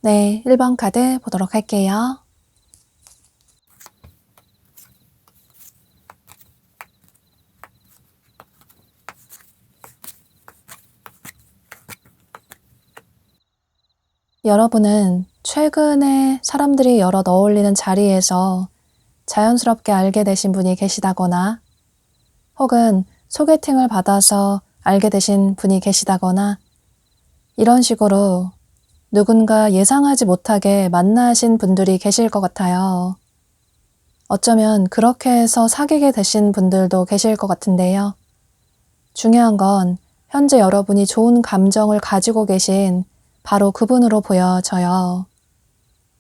네, 1번 카드 보도록 할게요. 여러분은 최근에 사람들이 여럿 어울리는 자리에서 자연스럽게 알게 되신 분이 계시다거나 혹은 소개팅을 받아서 알게 되신 분이 계시다거나 이런 식으로 누군가 예상하지 못하게 만나신 분들이 계실 것 같아요. 어쩌면 그렇게 해서 사귀게 되신 분들도 계실 것 같은데요. 중요한 건 현재 여러분이 좋은 감정을 가지고 계신 바로 그분으로 보여져요.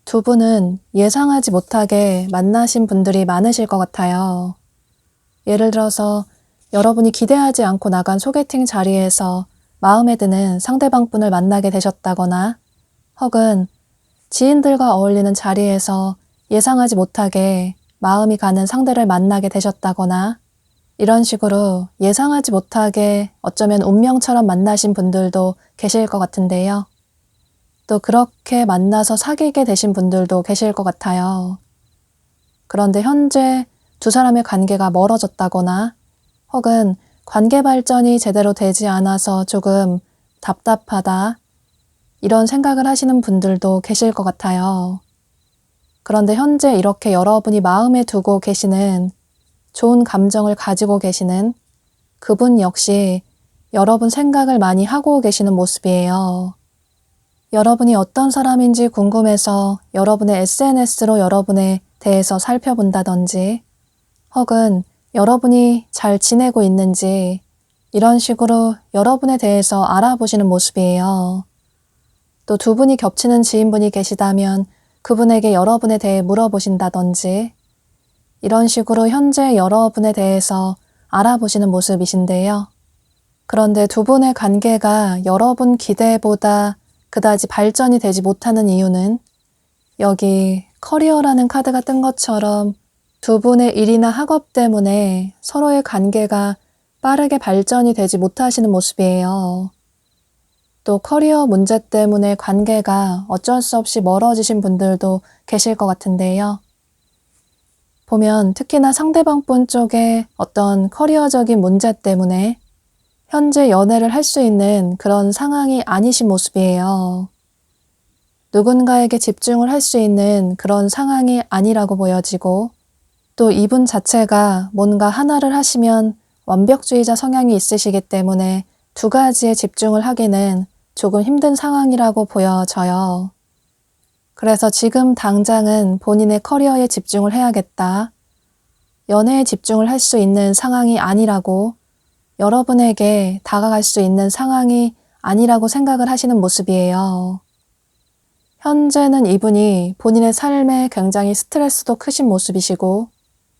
두 분은 예상하지 못하게 만나신 분들이 많으실 것 같아요. 예를 들어서 여러분이 기대하지 않고 나간 소개팅 자리에서 마음에 드는 상대방 분을 만나게 되셨다거나 혹은 지인들과 어울리는 자리에서 예상하지 못하게 마음이 가는 상대를 만나게 되셨다거나 이런 식으로 예상하지 못하게 어쩌면 운명처럼 만나신 분들도 계실 것 같은데요. 또 그렇게 만나서 사귀게 되신 분들도 계실 것 같아요. 그런데 현재 두 사람의 관계가 멀어졌다거나 혹은 관계 발전이 제대로 되지 않아서 조금 답답하다 이런 생각을 하시는 분들도 계실 것 같아요. 그런데 현재 이렇게 여러분이 마음에 두고 계시는 좋은 감정을 가지고 계시는 그분 역시 여러분 생각을 많이 하고 계시는 모습이에요. 여러분이 어떤 사람인지 궁금해서 여러분의 SNS로 여러분에 대해서 살펴본다든지 혹은 여러분이 잘 지내고 있는지 이런 식으로 여러분에 대해서 알아보시는 모습이에요. 또 두 분이 겹치는 지인분이 계시다면 그분에게 여러분에 대해 물어보신다든지 이런 식으로 현재 여러분에 대해서 알아보시는 모습이신데요. 그런데 두 분의 관계가 여러분 기대보다 그다지 발전이 되지 못하는 이유는 여기 커리어라는 카드가 뜬 것처럼 두 분의 일이나 학업 때문에 서로의 관계가 빠르게 발전이 되지 못하시는 모습이에요. 또 커리어 문제 때문에 관계가 어쩔 수 없이 멀어지신 분들도 계실 것 같은데요. 보면 특히나 상대방 분 쪽에 어떤 커리어적인 문제 때문에 현재 연애를 할 수 있는 그런 상황이 아니신 모습이에요. 누군가에게 집중을 할 수 있는 그런 상황이 아니라고 보여지고, 또 이분 자체가 뭔가 하나를 하시면 완벽주의자 성향이 있으시기 때문에 두 가지에 집중을 하기는 조금 힘든 상황이라고 보여져요. 그래서 지금 당장은 본인의 커리어에 집중을 해야겠다. 연애에 집중을 할 수 있는 상황이 아니라고, 여러분에게 다가갈 수 있는 상황이 아니라고 생각을 하시는 모습이에요. 현재는 이분이 본인의 삶에 굉장히 스트레스도 크신 모습이시고,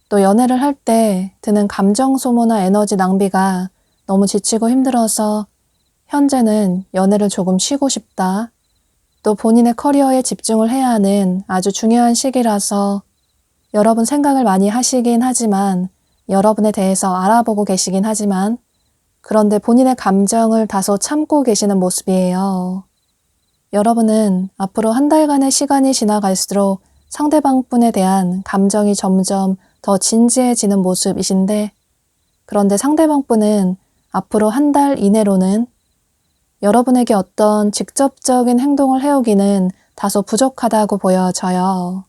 또 연애를 할 때 드는 감정 소모나 에너지 낭비가 너무 지치고 힘들어서 현재는 연애를 조금 쉬고 싶다. 또 본인의 커리어에 집중을 해야 하는 아주 중요한 시기라서 여러분 생각을 많이 하시긴 하지만, 여러분에 대해서 알아보고 계시긴 하지만, 그런데 본인의 감정을 다소 참고 계시는 모습이에요. 여러분은 앞으로 한 달간의 시간이 지나갈수록 상대방 분에 대한 감정이 점점 더 진지해지는 모습이신데, 그런데 상대방 분은 앞으로 한 달 이내로는 여러분에게 어떤 직접적인 행동을 해오기는 다소 부족하다고 보여져요.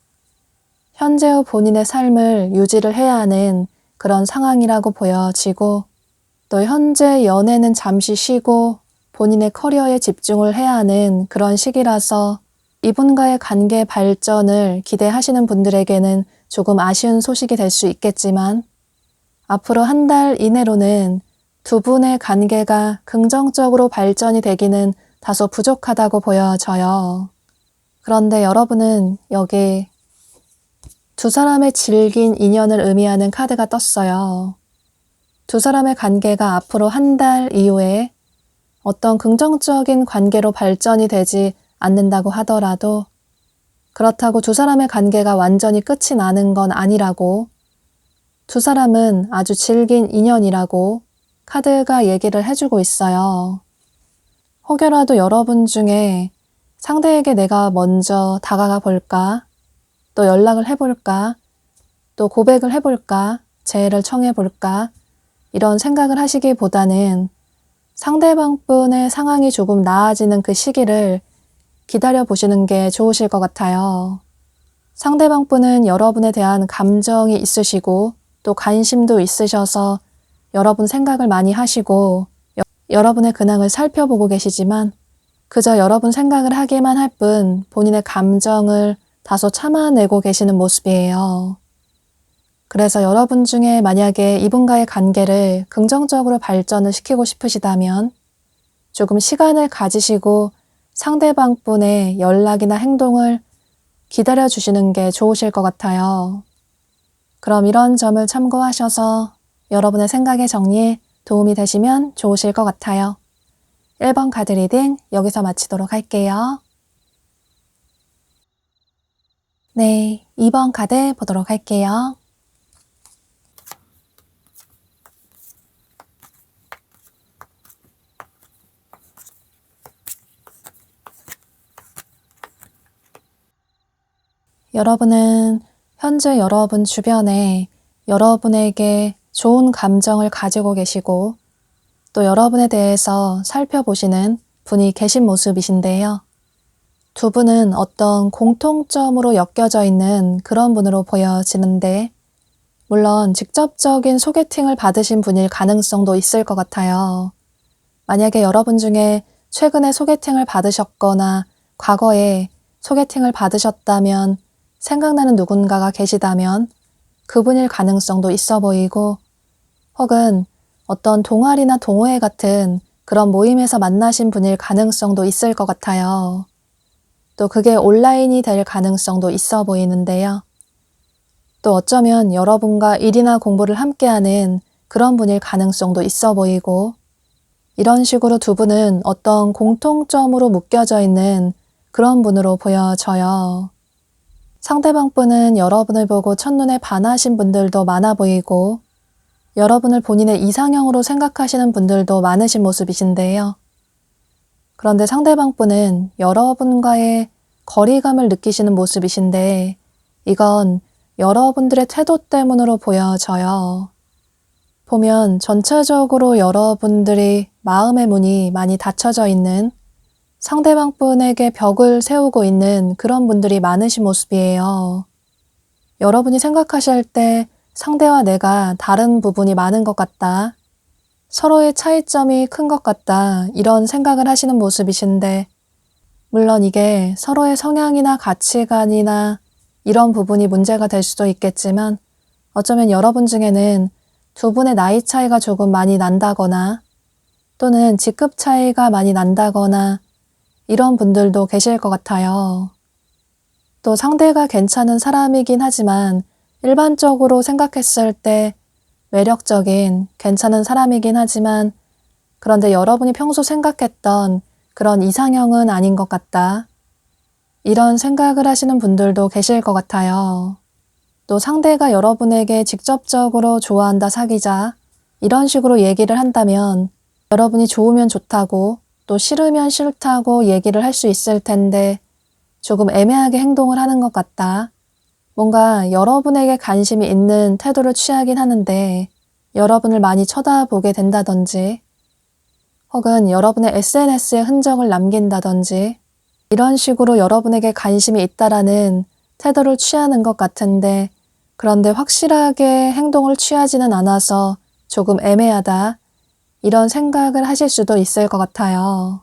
현재의 본인의 삶을 유지를 해야 하는 그런 상황이라고 보여지고, 또 현재 연애는 잠시 쉬고 본인의 커리어에 집중을 해야 하는 그런 시기라서 이분과의 관계 발전을 기대하시는 분들에게는 조금 아쉬운 소식이 될 수 있겠지만, 앞으로 한 달 이내로는 두 분의 관계가 긍정적으로 발전이 되기는 다소 부족하다고 보여져요. 그런데 여러분은 여기 두 사람의 질긴 인연을 의미하는 카드가 떴어요. 두 사람의 관계가 앞으로 한 달 이후에 어떤 긍정적인 관계로 발전이 되지 않는다고 하더라도, 그렇다고 두 사람의 관계가 완전히 끝이 나는 건 아니라고, 두 사람은 아주 질긴 인연이라고 카드가 얘기를 해주고 있어요. 혹여라도 여러분 중에 상대에게 내가 먼저 다가가 볼까, 또 연락을 해볼까, 또 고백을 해볼까, 재회를 청해볼까, 이런 생각을 하시기보다는 상대방 분의 상황이 조금 나아지는 그 시기를 기다려 보시는 게 좋으실 것 같아요. 상대방 분은 여러분에 대한 감정이 있으시고 또 관심도 있으셔서 여러분 생각을 많이 하시고 여러분의 근황을 살펴보고 계시지만, 그저 여러분 생각을 하기만 할 뿐 본인의 감정을 다소 참아내고 계시는 모습이에요. 그래서 여러분 중에 만약에 이분과의 관계를 긍정적으로 발전을 시키고 싶으시다면 조금 시간을 가지시고 상대방 분의 연락이나 행동을 기다려 주시는 게 좋으실 것 같아요. 그럼 이런 점을 참고하셔서 여러분의 생각의 정리에 도움이 되시면 좋으실 것 같아요. 1번 카드 리딩 여기서 마치도록 할게요. 네, 2번 카드 보도록 할게요. 여러분은 현재 여러분 주변에 여러분에게 좋은 감정을 가지고 계시고, 또 여러분에 대해서 살펴보시는 분이 계신 모습이신데요. 두 분은 어떤 공통점으로 엮여져 있는 그런 분으로 보여지는데, 물론 직접적인 소개팅을 받으신 분일 가능성도 있을 것 같아요. 만약에 여러분 중에 최근에 소개팅을 받으셨거나 과거에 소개팅을 받으셨다면, 생각나는 누군가가 계시다면 그분일 가능성도 있어 보이고, 혹은 어떤 동아리나 동호회 같은 그런 모임에서 만나신 분일 가능성도 있을 것 같아요. 또 그게 온라인이 될 가능성도 있어 보이는데요. 또 어쩌면 여러분과 일이나 공부를 함께하는 그런 분일 가능성도 있어 보이고, 이런 식으로 두 분은 어떤 공통점으로 묶여져 있는 그런 분으로 보여져요. 상대방 분은 여러분을 보고 첫눈에 반하신 분들도 많아 보이고 여러분을 본인의 이상형으로 생각하시는 분들도 많으신 모습이신데요. 그런데 상대방 분은 여러분과의 거리감을 느끼시는 모습이신데 이건 여러분들의 태도 때문으로 보여져요. 보면 전체적으로 여러분들이 마음의 문이 많이 닫혀져 있는 상대방 분에게 벽을 세우고 있는 그런 분들이 많으신 모습이에요. 여러분이 생각하실 때 상대와 내가 다른 부분이 많은 것 같다. 서로의 차이점이 큰 것 같다. 이런 생각을 하시는 모습이신데 물론 이게 서로의 성향이나 가치관이나 이런 부분이 문제가 될 수도 있겠지만 어쩌면 여러분 중에는 두 분의 나이 차이가 조금 많이 난다거나 또는 직급 차이가 많이 난다거나 이런 분들도 계실 것 같아요. 또 상대가 괜찮은 사람이긴 하지만 일반적으로 생각했을 때 매력적인 괜찮은 사람이긴 하지만 그런데 여러분이 평소 생각했던 그런 이상형은 아닌 것 같다. 이런 생각을 하시는 분들도 계실 것 같아요. 또 상대가 여러분에게 직접적으로 좋아한다, 사귀자 이런 식으로 얘기를 한다면 여러분이 좋으면 좋다고 또 싫으면 싫다고 얘기를 할 수 있을 텐데 조금 애매하게 행동을 하는 것 같다. 뭔가 여러분에게 관심이 있는 태도를 취하긴 하는데 여러분을 많이 쳐다보게 된다든지 혹은 여러분의 SNS에 흔적을 남긴다든지 이런 식으로 여러분에게 관심이 있다라는 태도를 취하는 것 같은데 그런데 확실하게 행동을 취하지는 않아서 조금 애매하다. 이런 생각을 하실 수도 있을 것 같아요.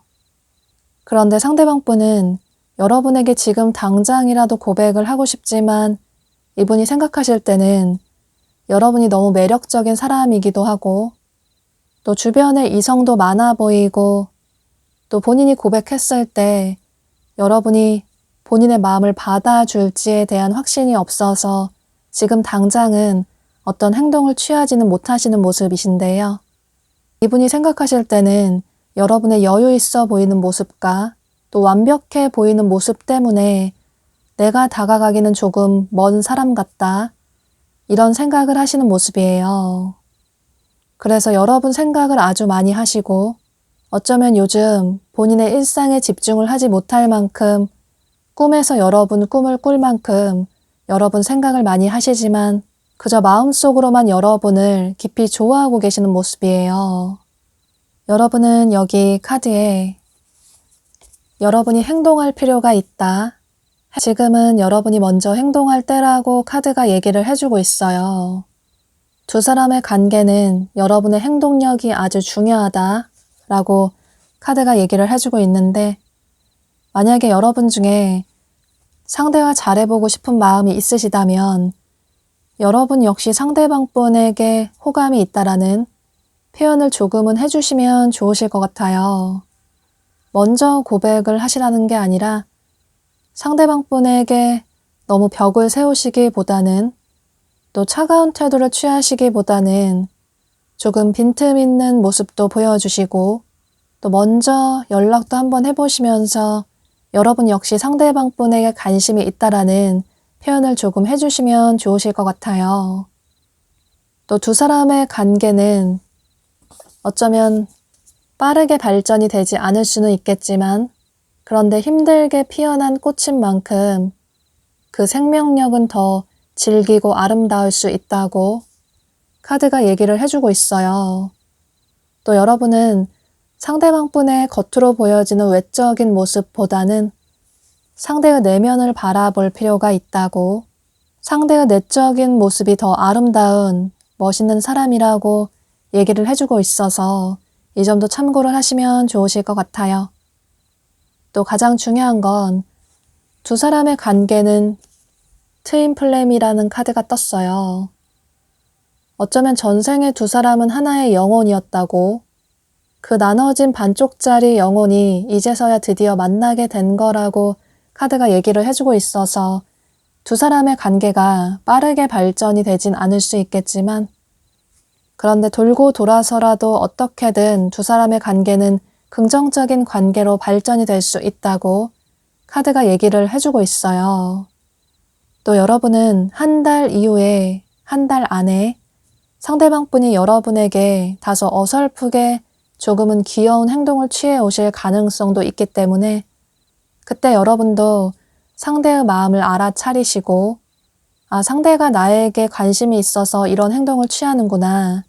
그런데 상대방 분은 여러분에게 지금 당장이라도 고백을 하고 싶지만 이분이 생각하실 때는 여러분이 너무 매력적인 사람이기도 하고 또 주변에 이성도 많아 보이고 또 본인이 고백했을 때 여러분이 본인의 마음을 받아줄지에 대한 확신이 없어서 지금 당장은 어떤 행동을 취하지는 못하시는 모습이신데요. 이분이 생각하실 때는 여러분의 여유 있어 보이는 모습과 또 완벽해 보이는 모습 때문에 내가 다가가기는 조금 먼 사람 같다. 이런 생각을 하시는 모습이에요. 그래서 여러분 생각을 아주 많이 하시고 어쩌면 요즘 본인의 일상에 집중을 하지 못할 만큼 꿈에서 여러분 꿈을 꿀 만큼 여러분 생각을 많이 하시지만 그저 마음속으로만 여러분을 깊이 좋아하고 계시는 모습이에요. 여러분은 여기 카드에 여러분이 행동할 필요가 있다. 지금은 여러분이 먼저 행동할 때라고 카드가 얘기를 해주고 있어요. 두 사람의 관계는 여러분의 행동력이 아주 중요하다 라고 카드가 얘기를 해주고 있는데 만약에 여러분 중에 상대와 잘해보고 싶은 마음이 있으시다면 여러분 역시 상대방 분에게 호감이 있다라는 표현을 조금은 해주시면 좋으실 것 같아요. 먼저 고백을 하시라는 게 아니라 상대방 분에게 너무 벽을 세우시기보다는 또 차가운 태도를 취하시기보다는 조금 빈틈 있는 모습도 보여주시고 또 먼저 연락도 한번 해보시면서 여러분 역시 상대방 분에게 관심이 있다라는 표현을 조금 해주시면 좋으실 것 같아요. 또 두 사람의 관계는 어쩌면 빠르게 발전이 되지 않을 수는 있겠지만 그런데 힘들게 피어난 꽃인 만큼 그 생명력은 더 질기고 아름다울 수 있다고 카드가 얘기를 해주고 있어요. 또 여러분은 상대방 분의 겉으로 보여지는 외적인 모습보다는 상대의 내면을 바라볼 필요가 있다고 상대의 내적인 모습이 더 아름다운 멋있는 사람이라고 얘기를 해주고 있어서 이 점도 참고를 하시면 좋으실 것 같아요. 또 가장 중요한 건 두 사람의 관계는 트윈 플레임이라는 카드가 떴어요. 어쩌면 전생에 두 사람은 하나의 영혼이었다고 그 나눠진 반쪽짜리 영혼이 이제서야 드디어 만나게 된 거라고 카드가 얘기를 해주고 있어서 두 사람의 관계가 빠르게 발전이 되진 않을 수 있겠지만 그런데 돌고 돌아서라도 어떻게든 두 사람의 관계는 긍정적인 관계로 발전이 될 수 있다고 카드가 얘기를 해주고 있어요. 또 여러분은 한 달 이후에, 한 달 안에 상대방분이 여러분에게 다소 어설프게 조금은 귀여운 행동을 취해 오실 가능성도 있기 때문에 그때 여러분도 상대의 마음을 알아차리시고 아, 상대가 나에게 관심이 있어서 이런 행동을 취하는구나.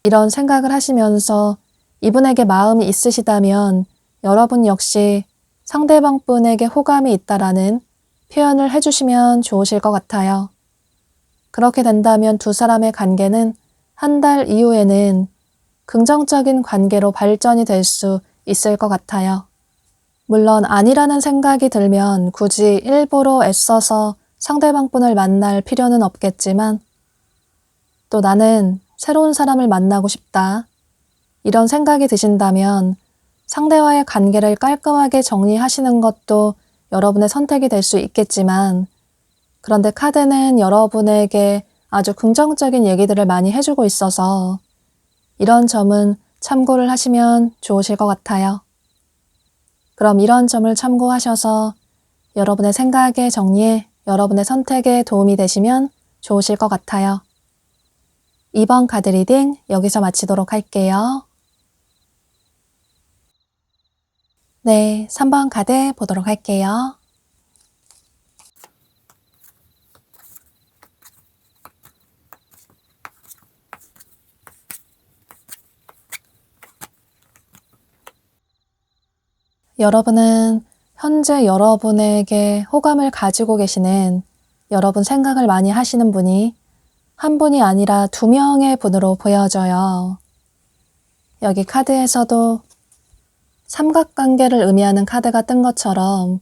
이런 생각을 하시면서 이분에게 마음이 있으시다면 여러분 역시 상대방 분에게 호감이 있다라는 표현을 해주시면 좋으실 것 같아요. 그렇게 된다면 두 사람의 관계는 한 달 이후에는 긍정적인 관계로 발전이 될 수 있을 것 같아요. 물론 아니라는 생각이 들면 굳이 일부러 애써서 상대방 분을 만날 필요는 없겠지만 또 나는 새로운 사람을 만나고 싶다. 이런 생각이 드신다면 상대와의 관계를 깔끔하게 정리하시는 것도 여러분의 선택이 될 수 있겠지만 그런데 카드는 여러분에게 아주 긍정적인 얘기들을 많이 해주고 있어서 이런 점은 참고를 하시면 좋으실 것 같아요. 그럼 이런 점을 참고하셔서 여러분의 생각의 정리에 여러분의 선택에 도움이 되시면 좋으실 것 같아요. 이번 카드 리딩 여기서 마치도록 할게요. 네, 3번 카드 보도록 할게요. 여러분은 현재 여러분에게 호감을 가지고 계시는 여러분 생각을 많이 하시는 분이 한 분이 아니라 두 명의 분으로 보여져요. 여기 카드에서도 삼각관계를 의미하는 카드가 뜬 것처럼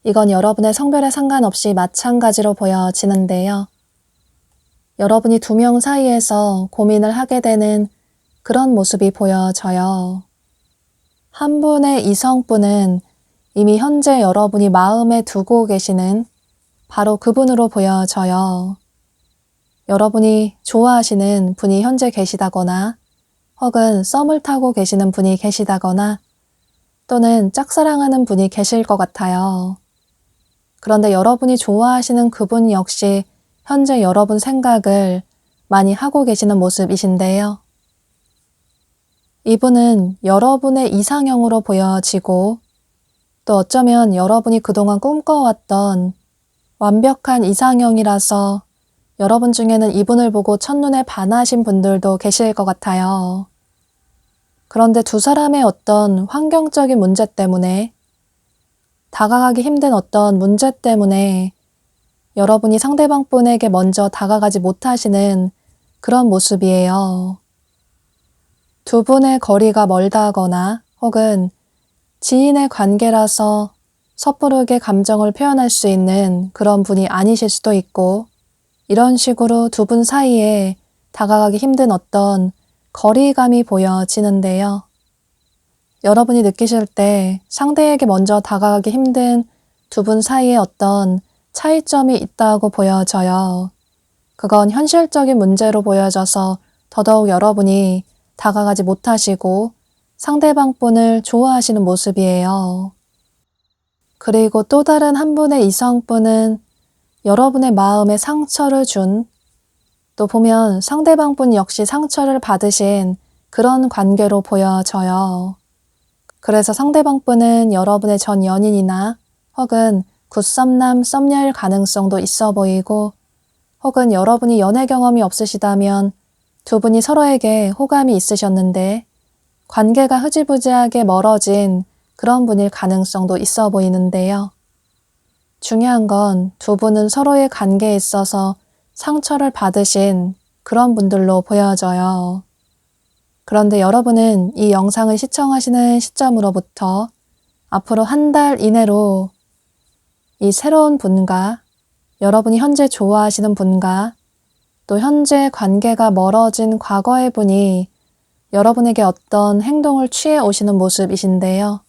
이건 여러분의 성별에 상관없이 마찬가지로 보여지는데요. 여러분이 두 명 사이에서 고민을 하게 되는 그런 모습이 보여져요. 한 분의 이성분은 이미 현재 여러분이 마음에 두고 계시는 바로 그분으로 보여져요. 여러분이 좋아하시는 분이 현재 계시다거나 혹은 썸을 타고 계시는 분이 계시다거나 또는 짝사랑하는 분이 계실 것 같아요. 그런데 여러분이 좋아하시는 그분 역시 현재 여러분 생각을 많이 하고 계시는 모습이신데요. 이분은 여러분의 이상형으로 보여지고 또 어쩌면 여러분이 그동안 꿈꿔왔던 완벽한 이상형이라서 여러분 중에는 이분을 보고 첫눈에 반하신 분들도 계실 것 같아요. 그런데 두 사람의 어떤 환경적인 문제 때문에 다가가기 힘든 어떤 문제 때문에 여러분이 상대방 분에게 먼저 다가가지 못하시는 그런 모습이에요. 두 분의 거리가 멀다거나 혹은 지인의 관계라서 섣부르게 감정을 표현할 수 있는 그런 분이 아니실 수도 있고 이런 식으로 두 분 사이에 다가가기 힘든 어떤 거리감이 보여지는데요. 여러분이 느끼실 때 상대에게 먼저 다가가기 힘든 두 분 사이에 어떤 차이점이 있다고 보여져요. 그건 현실적인 문제로 보여져서 더더욱 여러분이 다가가지 못하시고 상대방 분을 좋아하시는 모습이에요. 그리고 또 다른 한 분의 이성분은 여러분의 마음에 상처를 준, 또 보면 상대방 분 역시 상처를 받으신 그런 관계로 보여져요. 그래서 상대방 분은 여러분의 전 연인이나 혹은 굿썸남, 썸녀일 가능성도 있어 보이고 혹은 여러분이 연애 경험이 없으시다면 두 분이 서로에게 호감이 있으셨는데 관계가 흐지부지하게 멀어진 그런 분일 가능성도 있어 보이는데요. 중요한 건 두 분은 서로의 관계에 있어서 상처를 받으신 그런 분들로 보여져요. 그런데 여러분은 이 영상을 시청하시는 시점으로부터 앞으로 한 달 이내로 이 새로운 분과 여러분이 현재 좋아하시는 분과 또 현재 관계가 멀어진 과거의 분이 여러분에게 어떤 행동을 취해 오시는 모습이신데요.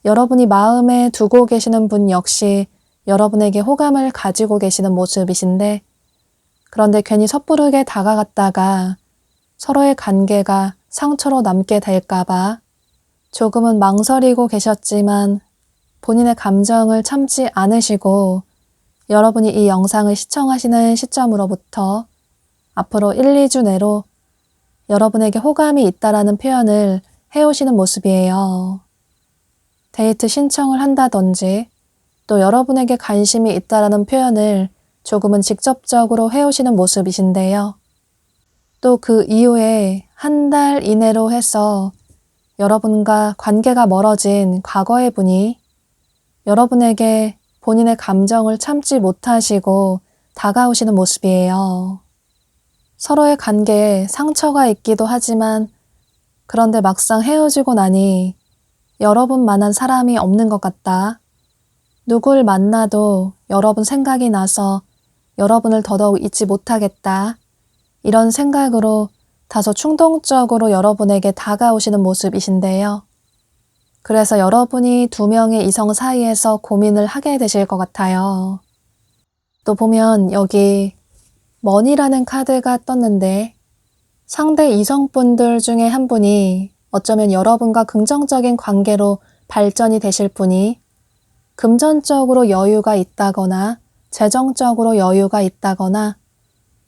여러분이 마음에 두고 계시는 분 역시 여러분에게 호감을 가지고 계시는 모습이신데 그런데 괜히 섣부르게 다가갔다가 서로의 관계가 상처로 남게 될까봐 조금은 망설이고 계셨지만 본인의 감정을 참지 않으시고 여러분이 이 영상을 시청하시는 시점으로부터 앞으로 1, 2주 내로 여러분에게 호감이 있다라는 표현을 해오시는 모습이에요. 데이트 신청을 한다든지 또 여러분에게 관심이 있다라는 표현을 조금은 직접적으로 해오시는 모습이신데요. 또 그 이후에 한 달 이내로 해서 여러분과 관계가 멀어진 과거의 분이 여러분에게 본인의 감정을 참지 못하시고 다가오시는 모습이에요. 서로의 관계에 상처가 있기도 하지만 그런데 막상 헤어지고 나니 여러분만한 사람이 없는 것 같다. 누굴 만나도 여러분 생각이 나서 여러분을 더더욱 잊지 못하겠다. 이런 생각으로 다소 충동적으로 여러분에게 다가오시는 모습이신데요. 그래서 여러분이 두 명의 이성 사이에서 고민을 하게 되실 것 같아요. 또 보면 여기 머니라는 카드가 떴는데 상대 이성분들 중에 한 분이 어쩌면 여러분과 긍정적인 관계로 발전이 되실 분이 금전적으로 여유가 있다거나 재정적으로 여유가 있다거나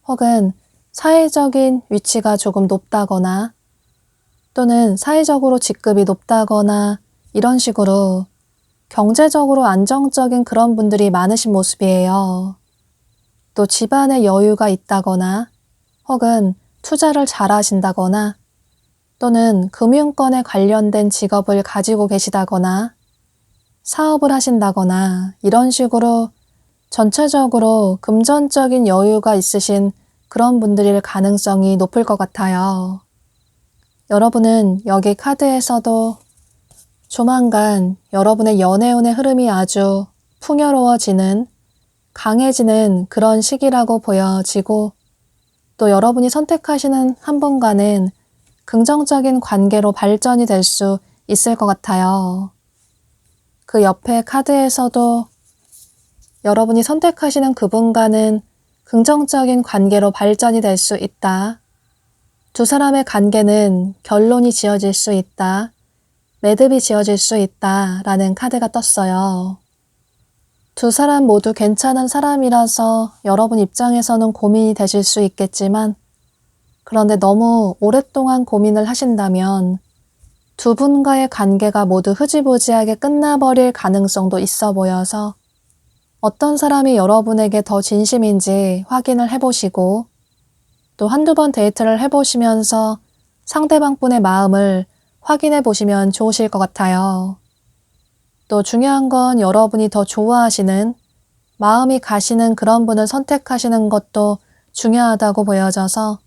혹은 사회적인 위치가 조금 높다거나 또는 사회적으로 직급이 높다거나 이런 식으로 경제적으로 안정적인 그런 분들이 많으신 모습이에요. 또 집안에 여유가 있다거나 혹은 투자를 잘 하신다거나 또는 금융권에 관련된 직업을 가지고 계시다거나 사업을 하신다거나 이런 식으로 전체적으로 금전적인 여유가 있으신 그런 분들일 가능성이 높을 것 같아요. 여러분은 여기 카드에서도 조만간 여러분의 연애운의 흐름이 아주 풍요로워지는 강해지는 그런 시기라고 보여지고 또 여러분이 선택하시는 한 분과는 긍정적인 관계로 발전이 될 수 있을 것 같아요. 그 옆에 카드에서도 여러분이 선택하시는 그분과는 긍정적인 관계로 발전이 될 수 있다. 두 사람의 관계는 결론이 지어질 수 있다. 매듭이 지어질 수 있다. 라는 카드가 떴어요. 두 사람 모두 괜찮은 사람이라서 여러분 입장에서는 고민이 되실 수 있겠지만 그런데 너무 오랫동안 고민을 하신다면 두 분과의 관계가 모두 흐지부지하게 끝나버릴 가능성도 있어 보여서 어떤 사람이 여러분에게 더 진심인지 확인을 해보시고 또 한두 번 데이트를 해보시면서 상대방 분의 마음을 확인해 보시면 좋으실 것 같아요. 또 중요한 건 여러분이 더 좋아하시는 마음이 가시는 그런 분을 선택하시는 것도 중요하다고 보여져서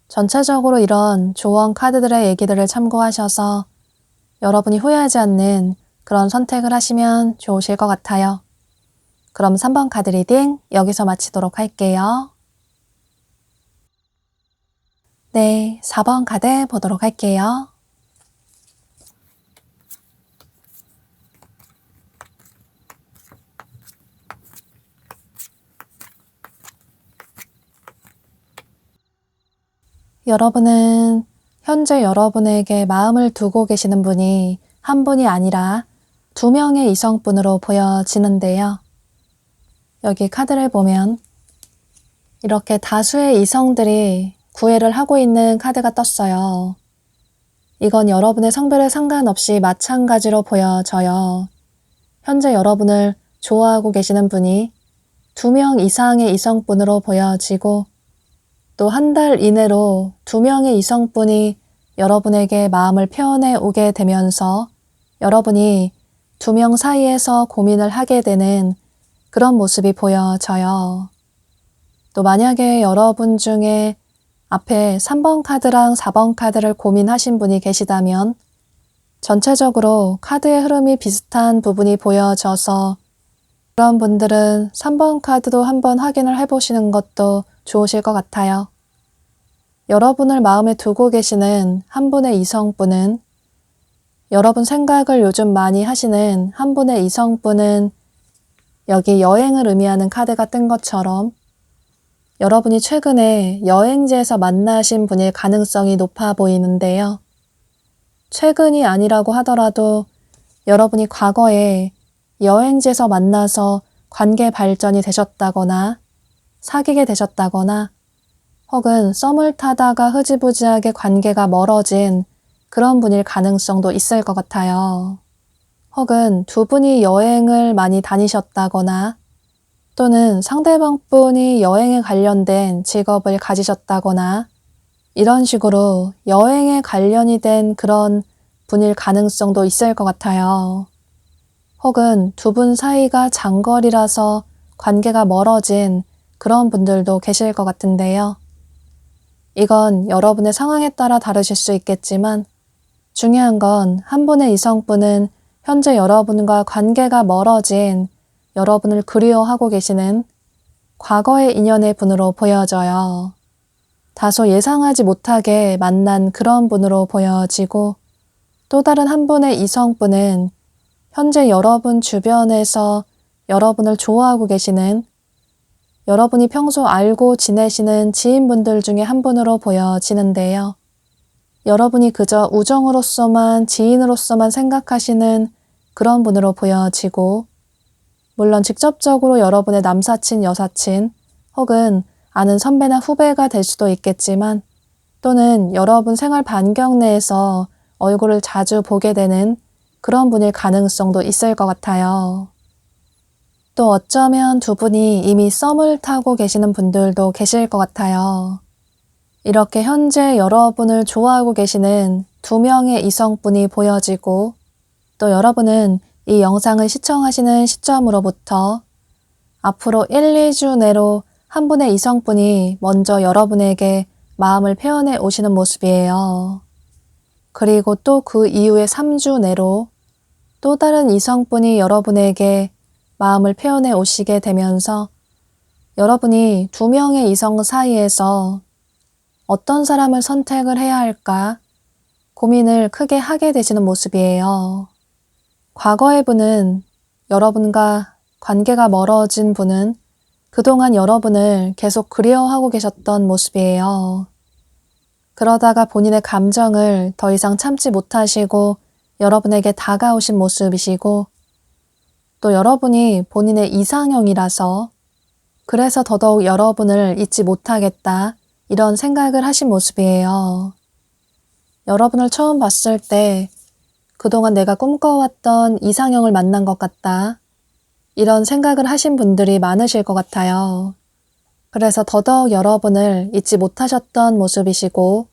전체적으로 이런 조언 카드들의 얘기들을 참고하셔서 여러분이 후회하지 않는 그런 선택을 하시면 좋으실 것 같아요. 그럼 3번 카드 리딩 여기서 마치도록 할게요. 네, 4번 카드 보도록 할게요. 여러분은 현재 여러분에게 마음을 두고 계시는 분이 한 분이 아니라 두 명의 이성분으로 보여지는데요. 여기 카드를 보면 이렇게 다수의 이성들이 구애를 하고 있는 카드가 떴어요. 이건 여러분의 성별에 상관없이 마찬가지로 보여져요. 현재 여러분을 좋아하고 계시는 분이 2명 이상의 이성분으로 보여지고 또 한 달 이내로 2명의 이성분이 여러분에게 마음을 표현해 오게 되면서 여러분이 2명 사이에서 고민을 하게 되는 그런 모습이 보여져요. 또 만약에 여러분 중에 앞에 3번 카드랑 4번 카드를 고민하신 분이 계시다면 전체적으로 카드의 흐름이 비슷한 부분이 보여져서 그런 분들은 3번 카드도 한번 확인을 해보시는 것도 좋으실 것 같아요. 여러분을 마음에 두고 계시는 한 분의 이성분은 여러분 생각을 요즘 많이 하시는 한 분의 이성분은 여기 여행을 의미하는 카드가 뜬 것처럼 여러분이 최근에 여행지에서 만나신 분일 가능성이 높아 보이는데요. 최근이 아니라고 하더라도 여러분이 과거에 여행지에서 만나서 관계 발전이 되셨다거나 사귀게 되셨다거나 혹은 썸을 타다가 흐지부지하게 관계가 멀어진 그런 분일 가능성도 있을 것 같아요. 혹은 두 분이 여행을 많이 다니셨다거나 또는 상대방 분이 여행에 관련된 직업을 가지셨다거나 이런 식으로 여행에 관련이 된 그런 분일 가능성도 있을 것 같아요. 혹은 두 분 사이가 장거리라서 관계가 멀어진 그런 분들도 계실 것 같은데요. 이건 여러분의 상황에 따라 다르실 수 있겠지만 중요한 건 한 분의 이성분은 현재 여러분과 관계가 멀어진 여러분을 그리워하고 계시는 과거의 인연의 분으로 보여져요. 다소 예상하지 못하게 만난 그런 분으로 보여지고 또 다른 한 분의 이성분은 현재 여러분 주변에서 여러분을 좋아하고 계시는 여러분이 평소 알고 지내시는 지인분들 중에 한 분으로 보여지는데요. 여러분이 그저 우정으로서만 지인으로서만 생각하시는 그런 분으로 보여지고 물론 직접적으로 여러분의 남사친, 여사친 혹은 아는 선배나 후배가 될 수도 있겠지만 또는 여러분 생활 반경 내에서 얼굴을 자주 보게 되는 그런 분일 가능성도 있을 것 같아요. 또 어쩌면 두 분이 이미 썸을 타고 계시는 분들도 계실 것 같아요. 이렇게 현재 여러분을 좋아하고 계시는 두 명의 이성분이 보여지고 또 여러분은 이 영상을 시청하시는 시점으로부터 앞으로 1, 2주 내로 한 분의 이성분이 먼저 여러분에게 마음을 표현해 오시는 모습이에요. 그리고 또 그 이후에 3주 내로 또 다른 이성분이 여러분에게 마음을 표현해 오시게 되면서 여러분이 두 명의 이성 사이에서 어떤 사람을 선택을 해야 할까 고민을 크게 하게 되시는 모습이에요. 과거의 분은 여러분과 관계가 멀어진 분은 그동안 여러분을 계속 그리워하고 계셨던 모습이에요. 그러다가 본인의 감정을 더 이상 참지 못하시고 여러분에게 다가오신 모습이시고 또 여러분이 본인의 이상형이라서 그래서 더더욱 여러분을 잊지 못하겠다 이런 생각을 하신 모습이에요. 여러분을 처음 봤을 때 그동안 내가 꿈꿔왔던 이상형을 만난 것 같다. 이런 생각을 하신 분들이 많으실 것 같아요. 그래서 더더욱 여러분을 잊지 못하셨던 모습이시고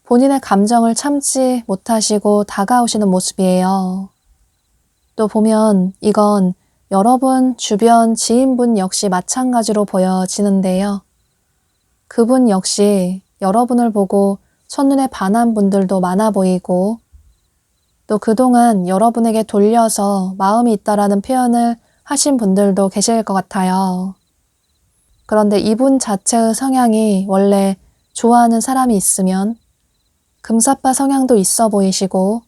본인의 감정을 참지 못하시고 다가오시는 모습이에요. 또 보면 이건 여러분 주변 지인분 역시 마찬가지로 보여지는데요. 그분 역시 여러분을 보고 첫눈에 반한 분들도 많아 보이고 또 그동안 여러분에게 돌려서 마음이 있다라는 표현을 하신 분들도 계실 것 같아요. 그런데 이분 자체의 성향이 원래 좋아하는 사람이 있으면 금사빠 성향도 있어 보이시고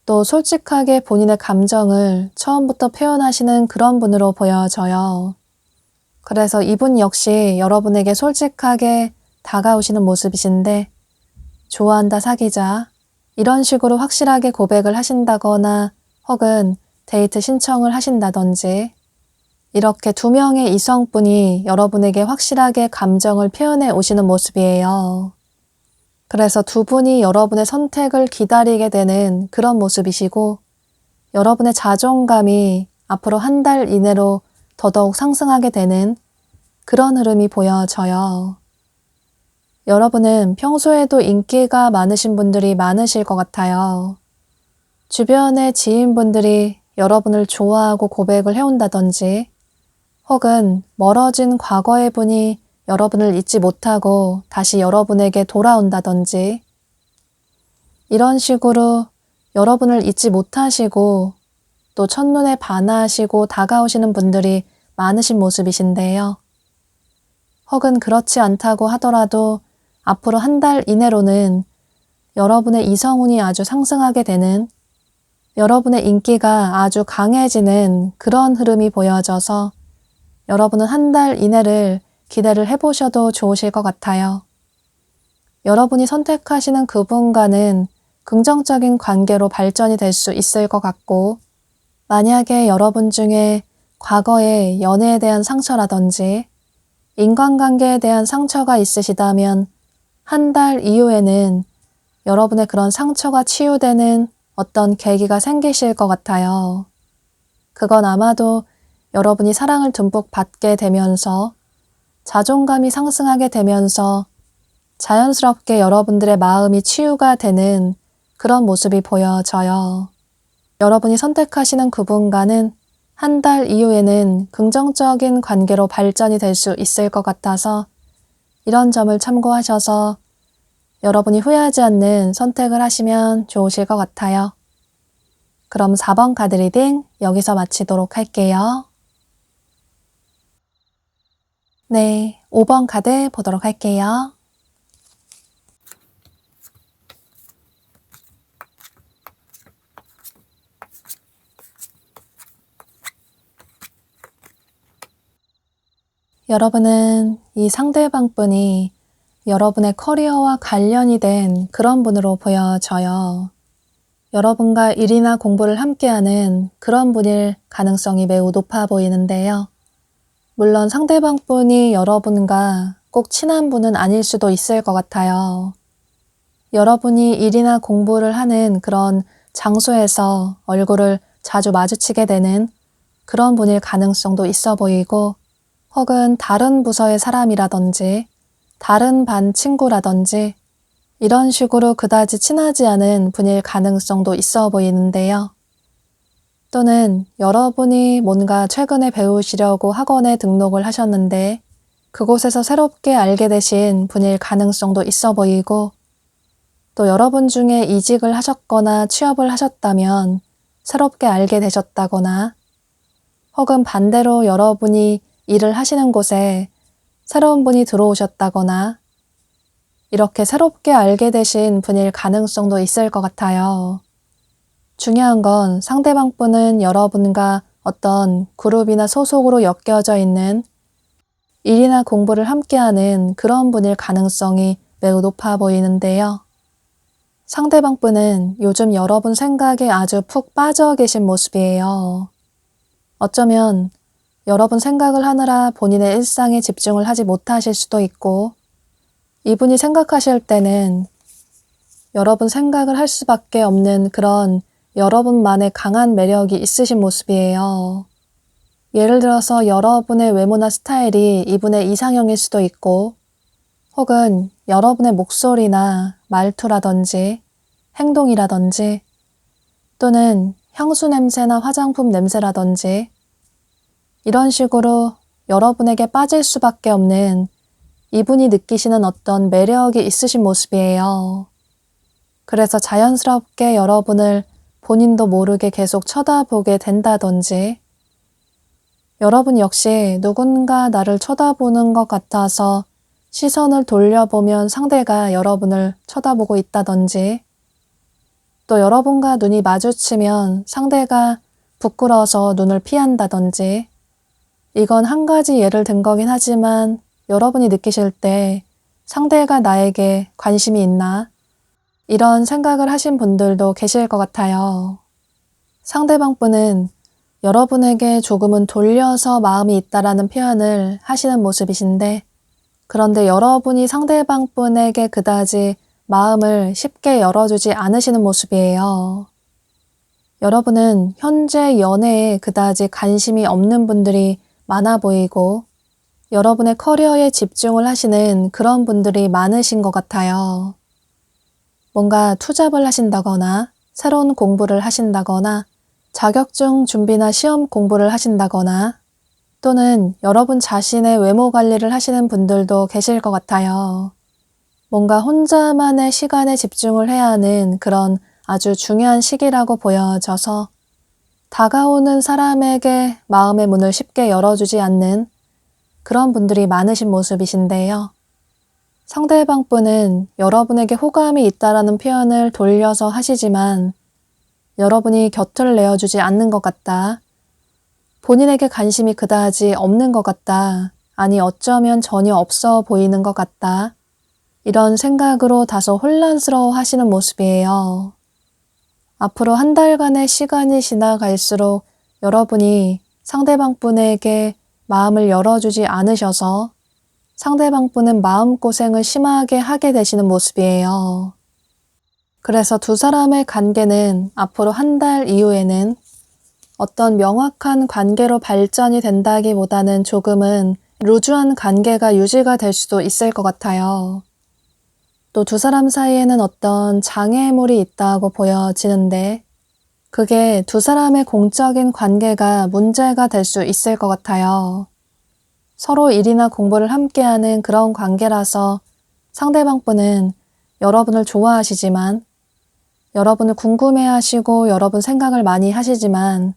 또 솔직하게 본인의 감정을 처음부터 표현하시는 그런 분으로 보여져요. 그래서 이분 역시 여러분에게 솔직하게 다가오시는 모습이신데 좋아한다, 사귀자 이런 식으로 확실하게 고백을 하신다거나 혹은 데이트 신청을 하신다든지 이렇게 두 명의 이성분이 여러분에게 확실하게 감정을 표현해 오시는 모습이에요. 그래서 두 분이 여러분의 선택을 기다리게 되는 그런 모습이시고 여러분의 자존감이 앞으로 한 달 이내로 더더욱 상승하게 되는 그런 흐름이 보여져요. 여러분은 평소에도 인기가 많으신 분들이 많으실 것 같아요. 주변의 지인분들이 여러분을 좋아하고 고백을 해온다든지 혹은 멀어진 과거의 분이 여러분을 잊지 못하고 다시 여러분에게 돌아온다든지 이런 식으로 여러분을 잊지 못하시고 또 첫눈에 반하시고 다가오시는 분들이 많으신 모습이신데요. 혹은 그렇지 않다고 하더라도 앞으로 한 달 이내로는 여러분의 이성운이 아주 상승하게 되는 여러분의 인기가 아주 강해지는 그런 흐름이 보여져서 여러분은 한 달 이내를 기대를 해보셔도 좋으실 것 같아요. 여러분이 선택하시는 그분과는 긍정적인 관계로 발전이 될 수 있을 것 같고 만약에 여러분 중에 과거의 연애에 대한 상처라든지 인간관계에 대한 상처가 있으시다면 한 달 이후에는 여러분의 그런 상처가 치유되는 어떤 계기가 생기실 것 같아요. 그건 아마도 여러분이 사랑을 듬뿍 받게 되면서 자존감이 상승하게 되면서 자연스럽게 여러분들의 마음이 치유가 되는 그런 모습이 보여져요. 여러분이 선택하시는 그분과는 한 달 이후에는 긍정적인 관계로 발전이 될 수 있을 것 같아서 이런 점을 참고하셔서 여러분이 후회하지 않는 선택을 하시면 좋으실 것 같아요. 그럼 4번 카드 리딩 여기서 마치도록 할게요. 네, 5번 카드 보도록 할게요. 여러분은 이 상대방 분이 여러분의 커리어와 관련이 된 그런 분으로 보여져요. 여러분과 일이나 공부를 함께하는 그런 분일 가능성이 매우 높아 보이는데요. 물론 상대방 분이 여러분과 꼭 친한 분은 아닐 수도 있을 것 같아요. 여러분이 일이나 공부를 하는 그런 장소에서 얼굴을 자주 마주치게 되는 그런 분일 가능성도 있어 보이고, 혹은 다른 부서의 사람이라든지 다른 반 친구라든지 이런 식으로 그다지 친하지 않은 분일 가능성도 있어 보이는데요. 또는 여러분이 뭔가 최근에 배우시려고 학원에 등록을 하셨는데 그곳에서 새롭게 알게 되신 분일 가능성도 있어 보이고, 또 여러분 중에 이직을 하셨거나 취업을 하셨다면 새롭게 알게 되셨다거나, 혹은 반대로 여러분이 일을 하시는 곳에 새로운 분이 들어오셨다거나 이렇게 새롭게 알게 되신 분일 가능성도 있을 것 같아요. 중요한 건 상대방 분은 여러분과 어떤 그룹이나 소속으로 엮여져 있는 일이나 공부를 함께하는 그런 분일 가능성이 매우 높아 보이는데요. 상대방 분은 요즘 여러분 생각에 아주 푹 빠져 계신 모습이에요. 어쩌면 여러분 생각을 하느라 본인의 일상에 집중을 하지 못하실 수도 있고, 이분이 생각하실 때는 여러분 생각을 할 수밖에 없는 그런 여러분만의 강한 매력이 있으신 모습이에요. 예를 들어서 여러분의 외모나 스타일이 이분의 이상형일 수도 있고, 혹은 여러분의 목소리나 말투라든지 행동이라든지, 또는 향수 냄새나 화장품 냄새라든지 이런 식으로 여러분에게 빠질 수밖에 없는 이분이 느끼시는 어떤 매력이 있으신 모습이에요. 그래서 자연스럽게 여러분을 본인도 모르게 계속 쳐다보게 된다든지, 여러분 역시 누군가 나를 쳐다보는 것 같아서 시선을 돌려보면 상대가 여러분을 쳐다보고 있다든지, 또 여러분과 눈이 마주치면 상대가 부끄러워서 눈을 피한다든지, 이건 한 가지 예를 든 거긴 하지만 여러분이 느끼실 때 상대가 나에게 관심이 있나? 이런 생각을 하신 분들도 계실 것 같아요. 상대방 분은 여러분에게 조금은 돌려서 마음이 있다라는 표현을 하시는 모습이신데, 그런데 여러분이 상대방 분에게 그다지 마음을 쉽게 열어주지 않으시는 모습이에요. 여러분은 현재 연애에 그다지 관심이 없는 분들이 많아 보이고, 여러분의 커리어에 집중을 하시는 그런 분들이 많으신 것 같아요. 뭔가 투잡을 하신다거나 새로운 공부를 하신다거나 자격증 준비나 시험 공부를 하신다거나, 또는 여러분 자신의 외모 관리를 하시는 분들도 계실 것 같아요. 뭔가 혼자만의 시간에 집중을 해야 하는 그런 아주 중요한 시기라고 보여져서 다가오는 사람에게 마음의 문을 쉽게 열어주지 않는 그런 분들이 많으신 모습이신데요. 상대방 분은 여러분에게 호감이 있다라는 표현을 돌려서 하시지만 여러분이 곁을 내어주지 않는 것 같다, 본인에게 관심이 그다지 없는 것 같다, 아니 어쩌면 전혀 없어 보이는 것 같다, 이런 생각으로 다소 혼란스러워 하시는 모습이에요. 앞으로 한 달간의 시간이 지나갈수록 여러분이 상대방 분에게 마음을 열어주지 않으셔서 상대방 분은 마음고생을 심하게 하게 되시는 모습이에요. 그래서 두 사람의 관계는 앞으로 한 달 이후에는 어떤 명확한 관계로 발전이 된다기보다는 조금은 루즈한 관계가 유지가 될 수도 있을 것 같아요. 또 두 사람 사이에는 어떤 장애물이 있다고 보여지는데 그게 두 사람의 공적인 관계가 문제가 될 수 있을 것 같아요. 서로 일이나 공부를 함께하는 그런 관계라서 상대방 분은 여러분을 좋아하시지만 여러분을 궁금해하시고 여러분 생각을 많이 하시지만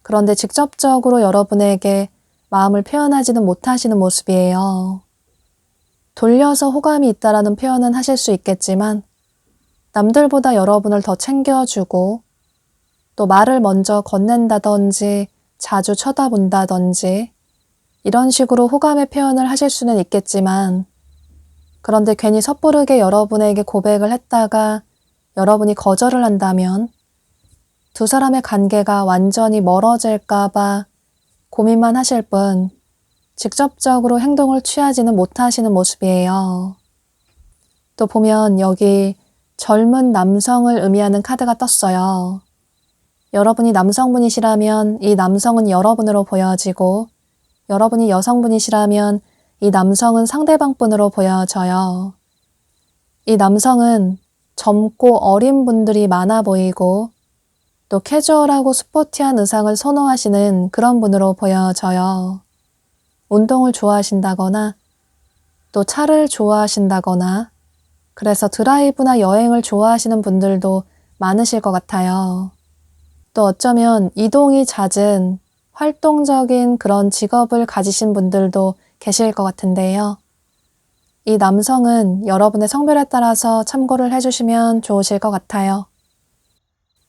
그런데 직접적으로 여러분에게 마음을 표현하지는 못하시는 모습이에요. 돌려서 호감이 있다라는 표현은 하실 수 있겠지만 남들보다 여러분을 더 챙겨주고 또 말을 먼저 건넨다든지 자주 쳐다본다든지 이런 식으로 호감의 표현을 하실 수는 있겠지만 그런데 괜히 섣부르게 여러분에게 고백을 했다가 여러분이 거절을 한다면 두 사람의 관계가 완전히 멀어질까봐 고민만 하실 뿐 직접적으로 행동을 취하지는 못하시는 모습이에요. 또 보면 여기 젊은 남성을 의미하는 카드가 떴어요. 여러분이 남성분이시라면 이 남성은 여러분으로 보여지고 여러분이 여성분이시라면 이 남성은 상대방 분으로 보여져요. 이 남성은 젊고 어린 분들이 많아 보이고 또 캐주얼하고 스포티한 의상을 선호하시는 그런 분으로 보여져요. 운동을 좋아하신다거나 또 차를 좋아하신다거나 그래서 드라이브나 여행을 좋아하시는 분들도 많으실 것 같아요. 또 어쩌면 이동이 잦은 활동적인 그런 직업을 가지신 분들도 계실 것 같은데요. 이 남성은 여러분의 성별에 따라서 참고를 해주시면 좋으실 것 같아요.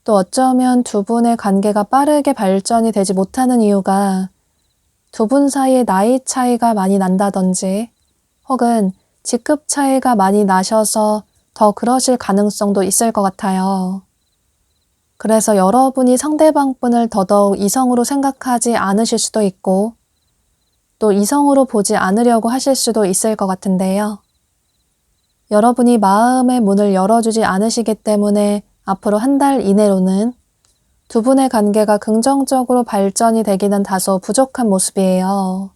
또 어쩌면 두 분의 관계가 빠르게 발전이 되지 못하는 이유가 두 분 사이에 나이 차이가 많이 난다든지 혹은 직급 차이가 많이 나셔서 더 그러실 가능성도 있을 것 같아요. 그래서 여러분이 상대방 분을 더더욱 이성으로 생각하지 않으실 수도 있고 또 이성으로 보지 않으려고 하실 수도 있을 것 같은데요. 여러분이 마음의 문을 열어주지 않으시기 때문에 앞으로 한 달 이내로는 두 분의 관계가 긍정적으로 발전이 되기는 다소 부족한 모습이에요.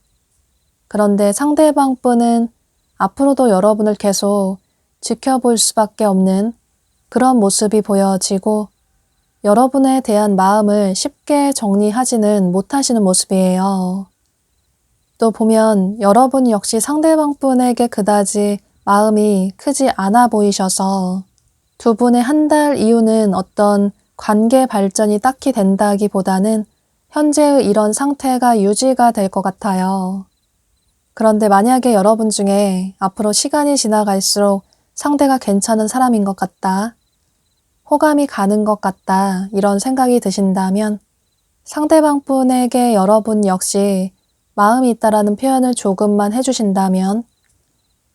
그런데 상대방 분은 앞으로도 여러분을 계속 지켜볼 수밖에 없는 그런 모습이 보여지고 여러분에 대한 마음을 쉽게 정리하지는 못하시는 모습이에요. 또 보면 여러분 역시 상대방 분에게 그다지 마음이 크지 않아 보이셔서 두 분의 한 달 이후는 어떤 관계 발전이 딱히 된다기보다는 현재의 이런 상태가 유지가 될 것 같아요. 그런데 만약에 여러분 중에 앞으로 시간이 지나갈수록 상대가 괜찮은 사람인 것 같다, 호감이 가는 것 같다 이런 생각이 드신다면 상대방 분에게 여러분 역시 마음이 있다라는 표현을 조금만 해주신다면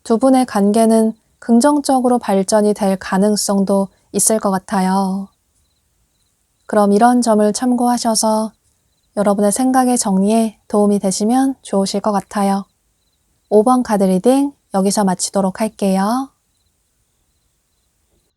두 분의 관계는 긍정적으로 발전이 될 가능성도 있을 것 같아요. 그럼 이런 점을 참고하셔서 여러분의 생각의 정리에 도움이 되시면 좋으실 것 같아요. 5번 카드 리딩 여기서 마치도록 할게요.